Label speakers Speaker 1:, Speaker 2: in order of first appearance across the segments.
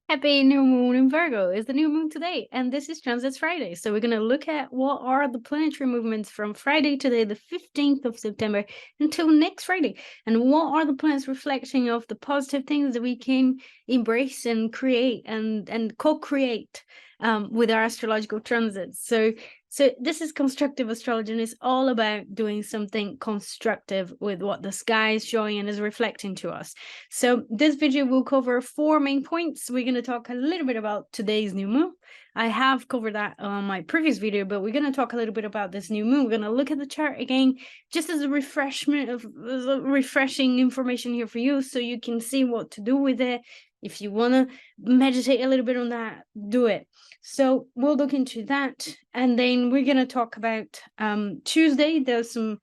Speaker 1: Happy new moon in Virgo. It's the new moon today, and this is Transits Friday. So we're going to look at what are the planetary movements from Friday today, the 15th of September, until next Friday, and what are the planets reflecting of the positive things that we can embrace and create and co-create with our astrological transits. So this is constructive astrology, and it's all about doing something constructive with what the sky is showing and is reflecting to us. So this video will cover 4 main points. We're going to talk a little bit about today's new moon. I have covered that on my previous video, but we're going to talk a little bit about this new moon. We're going to look at the chart again, just as a refreshment of refreshing information here for you, so you can see what to do with it. If you want to meditate a little bit on that, do it. So we'll look into that, and then we're going to talk about Tuesday. There's some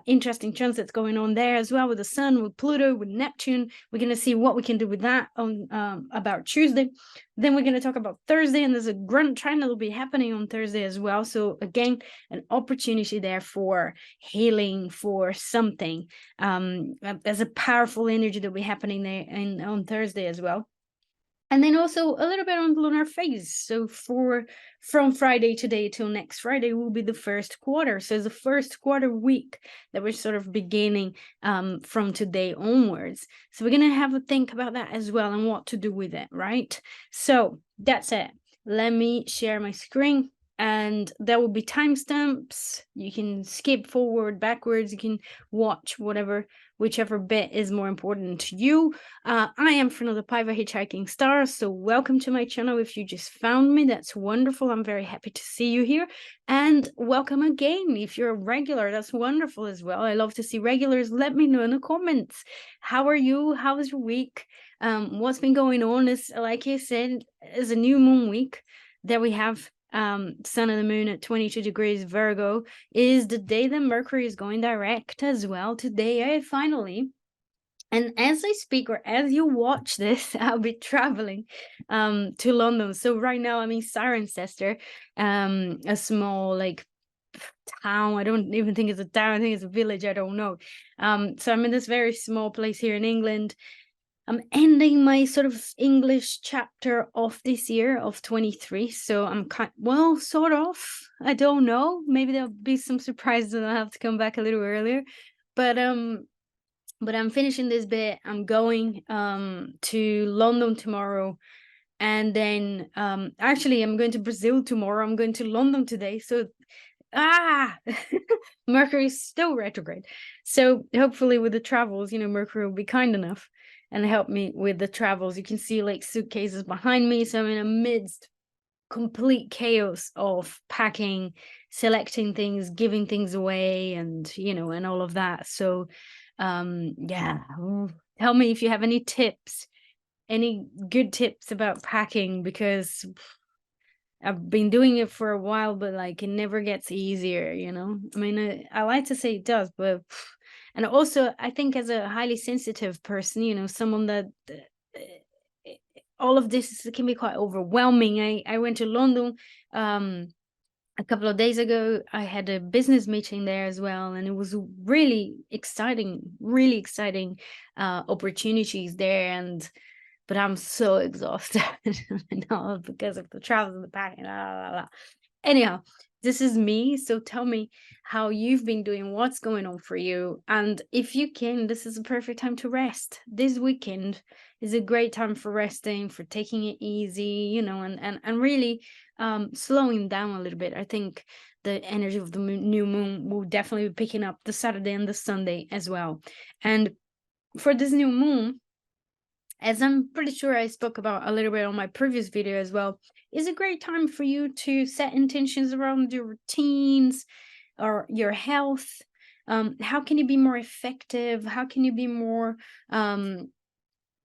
Speaker 1: interesting transits going on there as well, with the sun, with Pluto, with Neptune. We're going to see what we can do with that on about Tuesday. Then we're going to talk about Thursday, and there's a grand trine that will be happening on Thursday as well. So again, an opportunity there for healing, for something. There's a powerful energy that will be happening there on Thursday as well. And then also a little bit on the lunar phase. So from Friday today till next Friday will be the first quarter. So it's the first quarter week that we're sort of beginning from today onwards. So we're going to have a think about that as well and what to do with it, right? So that's it. Let me share my screen. And there will be timestamps. You can skip forward, backwards. You can watch whichever bit is more important to you. I am Trine the Piva Hitchhiking Star, so welcome to my channel. If you just found me, that's wonderful. I'm very happy to see you here. And welcome again. If you're a regular, that's wonderful as well. I love to see regulars. Let me know in the comments. How are you? How was your week? What's been going on? Is, like I said, is a new moon week that we have. Sun and the moon at 22 degrees Virgo is the day that Mercury is going direct as well today, finally. And as I speak, or as you watch this, I'll be traveling to London. So right now I'm in Cirencester, a small like town. I don't even think it's a town. I think it's a village. I don't know. So I'm in this very small place here in England. I'm ending my sort of English chapter of this year of 23. So I'm sort of, I don't know. Maybe there'll be some surprises and I'll have to come back a little earlier. But I'm finishing this bit. I'm going to London tomorrow. And then actually I'm going to Brazil tomorrow. I'm going to London today. So Mercury is still retrograde. So hopefully with the travels, Mercury will be kind enough and help me with the travels. You can see like suitcases behind me. So I'm in amidst complete chaos of packing, selecting things, giving things away, and and all of that. So yeah, tell me if you have any tips, any good tips about packing, because I've been doing it for a while, but like it never gets easier, I mean, I like to say it does, but and also I think as a highly sensitive person, someone that all of this can be quite overwhelming. I went to London a couple of days ago. I had a business meeting there as well, and it was really exciting opportunities there. But I'm so exhausted because of the travels and the packing. Anyhow, this is me. So tell me how you've been doing, what's going on for you. And if you can, this is a perfect time to rest. This weekend is a great time for resting, for taking it easy, and really slowing down a little bit. I think the energy of the new moon will definitely be picking up the Saturday and the Sunday as well. And for this new moon, as I'm pretty sure I spoke about a little bit on my previous video as well, is a great time for you to set intentions around your routines or your health. How can you be more effective? How can you be more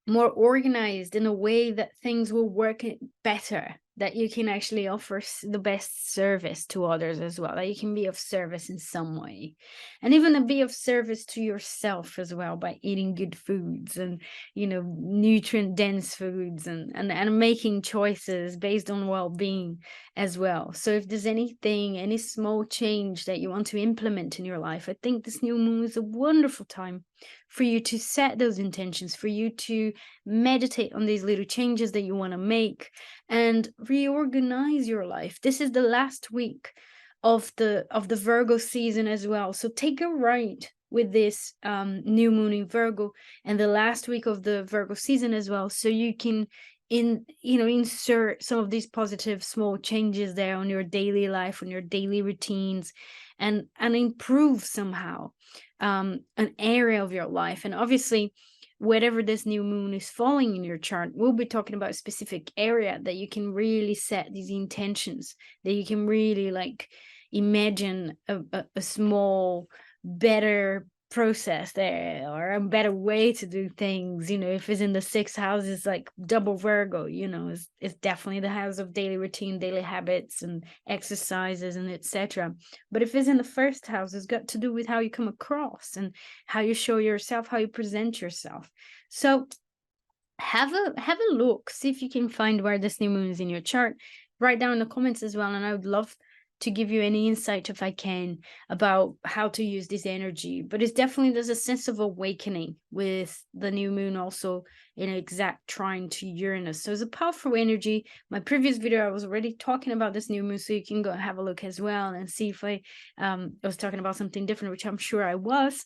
Speaker 1: organized in a way that things will work better, that you can actually offer the best service to others as well, that you can be of service in some way, and even be of service to yourself as well by eating good foods and nutrient dense foods and making choices based on well-being as well. So if there's any small change that you want to implement in your life, I think this new moon is a wonderful time for you to set those intentions, for you to meditate on these little changes that you want to make and reorganize your life. This is the last week of the Virgo season as well. So take a ride with this new moon in Virgo and the last week of the Virgo season as well, so you can insert some of these positive small changes there on your daily life, on your daily routines, and improve somehow an area of your life. And obviously, whatever this new moon is falling in your chart, we'll be talking about a specific area that you can really set these intentions, that you can really like imagine a small better process there, or a better way to do things. If it's in the sixth house, it's like double Virgo, it's definitely the house of daily routine, daily habits and exercises and etc. But if it's in the first house, it's got to do with how you come across and how you show yourself, how you present yourself. So have a look, see if you can find where this new moon is in your chart. Write down in the comments as well, and I would love to give you any insight if I can about how to use this energy. But it's definitely, there's a sense of awakening with the new moon also in exact trine to Uranus. So it's a powerful energy. My previous video, I was already talking about this new moon, so you can go have a look as well and see if I was talking about something different, which I'm sure I was,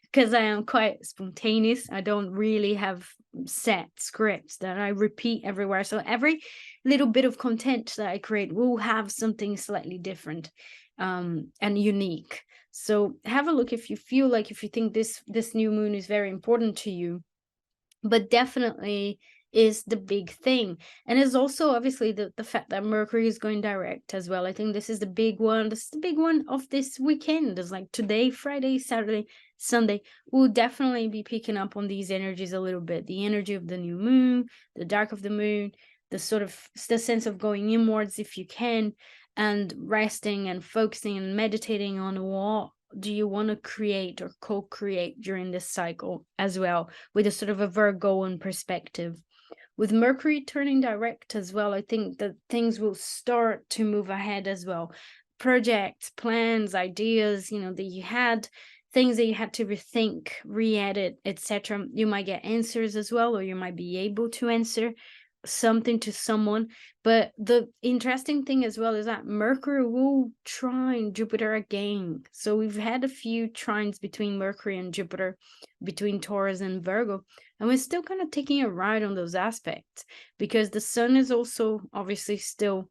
Speaker 1: because I am quite spontaneous. I don't really have set scripts that I repeat everywhere. So every little bit of content that I create will have something slightly different and unique. So have a look if you feel like, if you think this new moon is very important to you. But definitely is the big thing. And it's also obviously the fact that Mercury is going direct as well. I think this is the big one. This is the big one of this weekend. It's like today, Friday, Saturday, Sunday. We'll definitely be picking up on these energies a little bit. The energy of the new moon, the dark of the moon, the sense of going inwards if you can, and resting and focusing and meditating on what do you want to create or co-create during this cycle as well, with a sort of a Virgoan perspective. With Mercury turning direct as well, I think that things will start to move ahead as well. Projects, plans, ideas, that you had, things that you had to rethink, re-edit, etc. You might get answers as well, or you might be able to answer something to someone. But the interesting thing as well is that Mercury will trine Jupiter again. So we've had a few trines between Mercury and Jupiter, between Taurus and Virgo, and we're still kind of taking a ride on those aspects, because the sun is also obviously still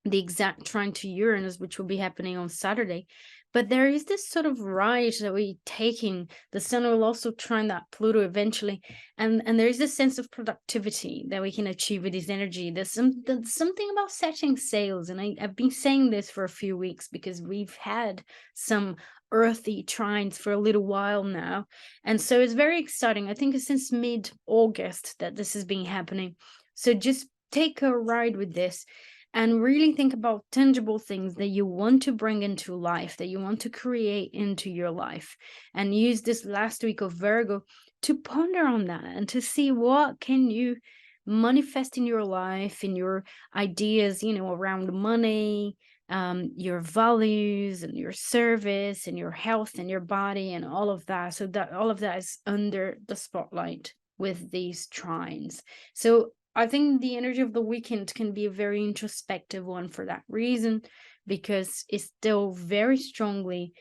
Speaker 1: the exact trine to Uranus, which will be happening on Saturday. But there is this sort of ride that we're taking. The sun will also trine that Pluto eventually. And there is this sense of productivity that we can achieve with this energy. There's something about setting sails. And I've been saying this for a few weeks because we've had some earthy trines for a little while now. And so it's very exciting. I think it's since mid-August that this has been happening. So just take a ride with this and really think about tangible things that you want to bring into life, that you want to create into your life, and use this last week of Virgo to ponder on that and to see what can you manifest in your life, in your ideas, around money, your values and your service and your health and your body and all of that. So that all of that is under the spotlight with these trines. So I think the energy of the weekend can be a very introspective one for that reason, because it's still very strongly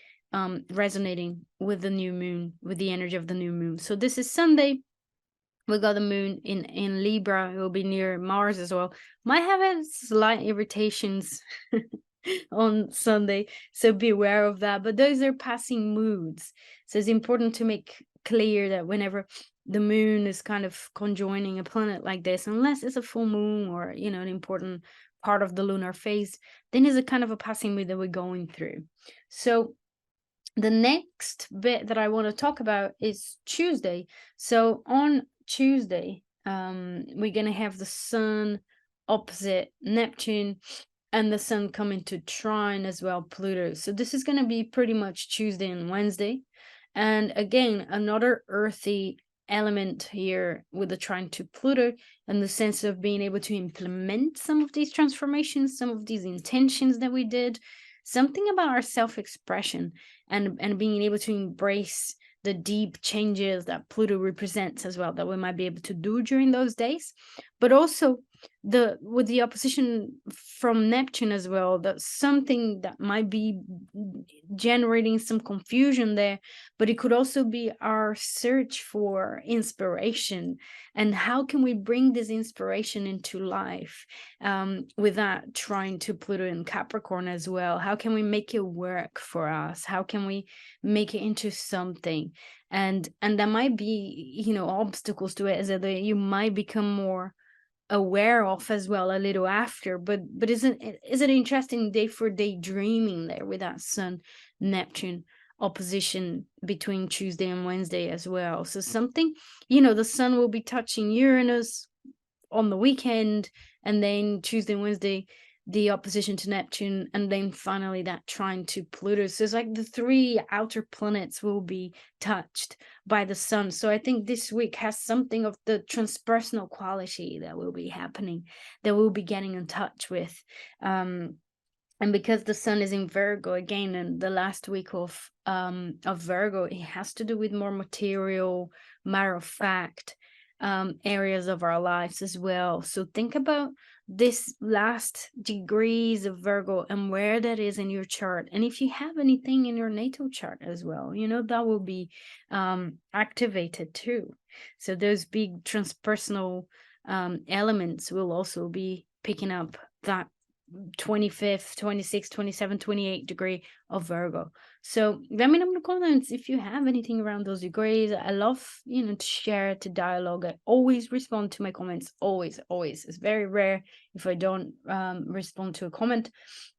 Speaker 1: resonating with the new moon, with the energy of the new moon. So this is Sunday. We got the moon in Libra. It will be near Mars as well. Might have slight irritations on Sunday, so be aware of that. But those are passing moods. So it's important to make clear that whenever the moon is kind of conjoining a planet like this, unless it's a full moon or an important part of the lunar phase, then it's a kind of a passing mood that we're going through. So the next bit that I want to talk about is Tuesday. So on Tuesday, we're gonna have the sun opposite Neptune, and the sun coming to trine as well Pluto. So this is going to be pretty much Tuesday and Wednesday. And again, another earthy element here with the trine to Pluto, and the sense of being able to implement some of these transformations, some of these intentions that we did, something about our self-expression and being able to embrace the deep changes that Pluto represents as well, that we might be able to do during those days. But also with the opposition from Neptune as well, that's something that might be generating some confusion there, but it could also be our search for inspiration, and how can we bring this inspiration into life without trying to Pluto in Capricorn as well. How can we make it work for us? How can we make it into something? And there might be, you know, obstacles to it, as that you might become more aware of as well a little after. But isn't it an interesting day for daydreaming there, with that Sun Neptune opposition between Tuesday and Wednesday as well? So something, you know, the Sun will be touching Uranus on the weekend, and then Tuesday and Wednesday the opposition to Neptune, and then finally that trine to Pluto. So it's like the three outer planets will be touched by the Sun. So I think this week has something of the transpersonal quality that will be happening, that we'll be getting in touch with. And because the Sun is in Virgo again, and the last week of Virgo, it has to do with more material, matter of fact areas of our lives as well. So think about this last degrees of Virgo and where that is in your chart, and if you have anything in your natal chart as well, you know, that will be activated too. So those big transpersonal elements will also be picking up that 25th, 26th, 27th, 28th degree of Virgo. So let me know in the comments if you have anything around those degrees. I love, you know, to share, to dialogue. I always respond to my comments, always. It's very rare if I don't respond to a comment.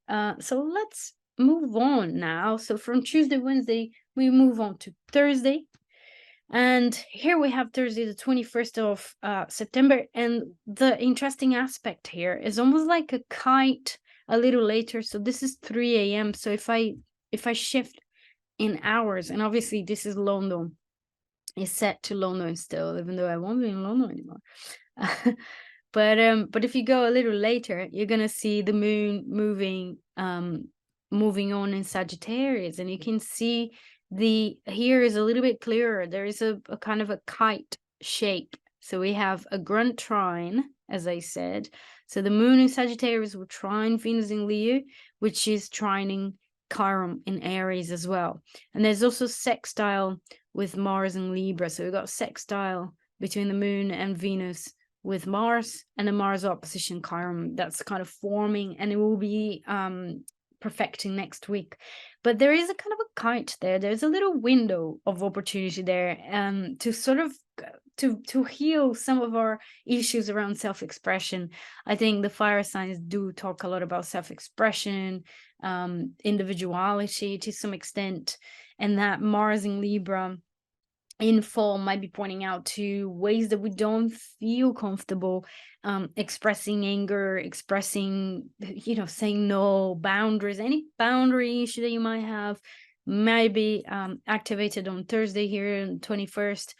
Speaker 1: So let's move on now. So from Tuesday, Wednesday, we move on to Thursday. And here we have Thursday, the 21st of September. And the interesting aspect here is almost like a kite a little later. So this is 3 a.m. So if I shift in hours, and obviously this is London, it's set to London still, even though I won't be in London anymore. But if you go a little later, you're gonna see the moon moving on in Sagittarius, and you can see here is a little bit clearer. There is a kind of a kite shape. So we have a grunt trine, as I said. So the moon in Sagittarius will trine Venus in Leo, which is trining Chiron in Aries as well. And there's also sextile with Mars in Libra. So we've got sextile between the moon and Venus with Mars, and the Mars opposition Chiron that's kind of forming, and it will be perfecting next week. But there is a kind of a kite there. There's a little window of opportunity there to sort of to heal some of our issues around self-expression. I think the fire signs do talk a lot about self-expression, individuality to some extent, and that Mars in Libra in fall might be pointing out to ways that we don't feel comfortable expressing anger, expressing, you know, saying no, boundaries. Any boundary issue that you might have might be activated on Thursday here on 21st.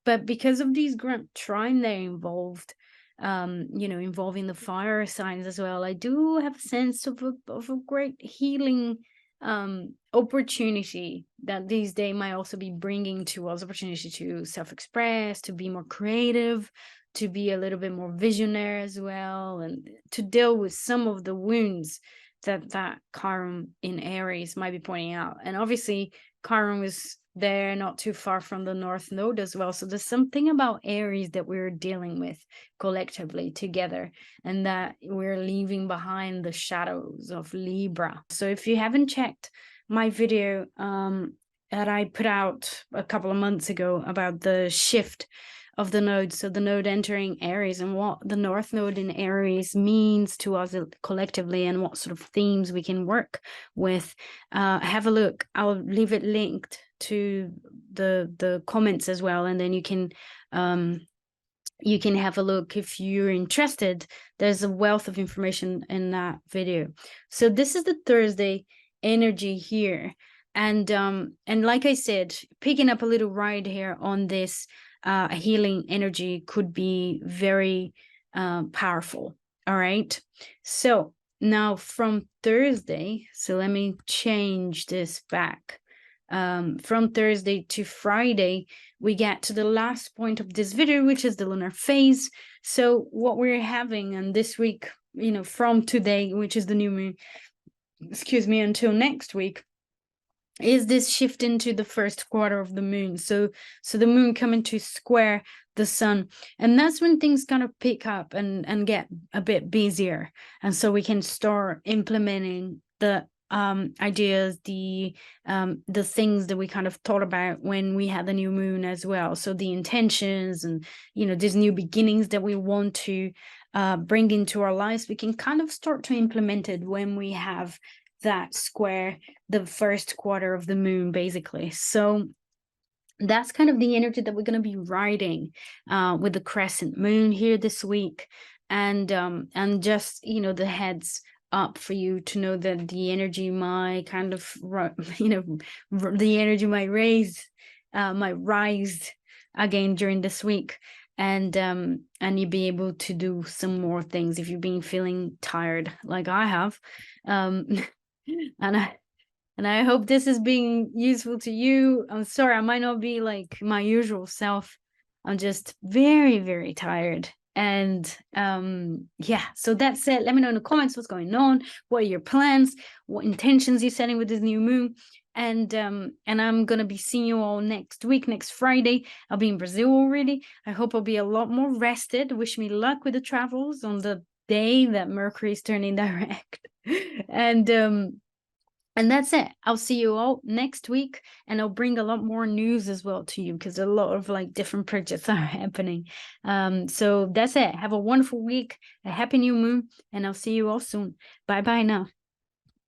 Speaker 1: But because of these grunt trine they're involved, you know, involving the fire signs as well, I do have a sense of a great healing opportunity that these days might also be bringing to us, opportunity to self-express, to be more creative, to be a little bit more visionary as well, and to deal with some of the wounds that Chiron in Aries might be pointing out. And obviously Chiron was there not too far from the North Node as well. So there's something about Aries that we're dealing with collectively together, and that we're leaving behind the shadows of Libra. So if you haven't checked my video that I put out a couple of months ago about the shift of the nodes, so the node entering Aries and what the North Node in Aries means to us collectively, and what sort of themes we can work with, have a look. I'll leave it linked to the comments as well, and then you can have a look if you're interested. There's a wealth of information in that video. So this is the Thursday energy here, and like I said, picking up a little ride here on this healing energy could be very powerful. All right, so now from Thursday, so let me change this back from Thursday to Friday, we get to the last point of this video, which is the lunar phase. So what we're having in this week, you know, from today, which is the new moon, excuse me, until next week, is this shift into the first quarter of the moon. So the moon coming to square the sun, and that's when things kind of pick up and get a bit busier, and so we can start implementing the ideas, the things that we kind of thought about when we had the new moon as well. So the intentions and, you know, these new beginnings that we want to bring into our lives, we can kind of start to implement it when we have that square the first quarter of the moon, basically. So that's kind of the energy that we're going to be riding with the crescent moon here this week, and just, you know, the heads up for you to know that the energy might kind of, you know, the energy might rise again during this week, and you'll be able to do some more things if you've been feeling tired like I have. And I hope this is being useful to you. I'm sorry, I might not be like my usual self. I'm just very, very tired. And yeah, so that's it. Let me know in the comments what's going on, what are your plans, what intentions you're setting with this new moon. And I'm gonna be seeing you all next week, next Friday. I'll be in Brazil already. I hope I'll be a lot more rested. Wish me luck with the travels on the day that Mercury is turning direct. And that's it. I'll see you all next week, and I'll bring a lot more news as well to you, because a lot of like different projects are happening. So that's it. Have a wonderful week, a happy new moon, and I'll see you all soon. Bye bye now.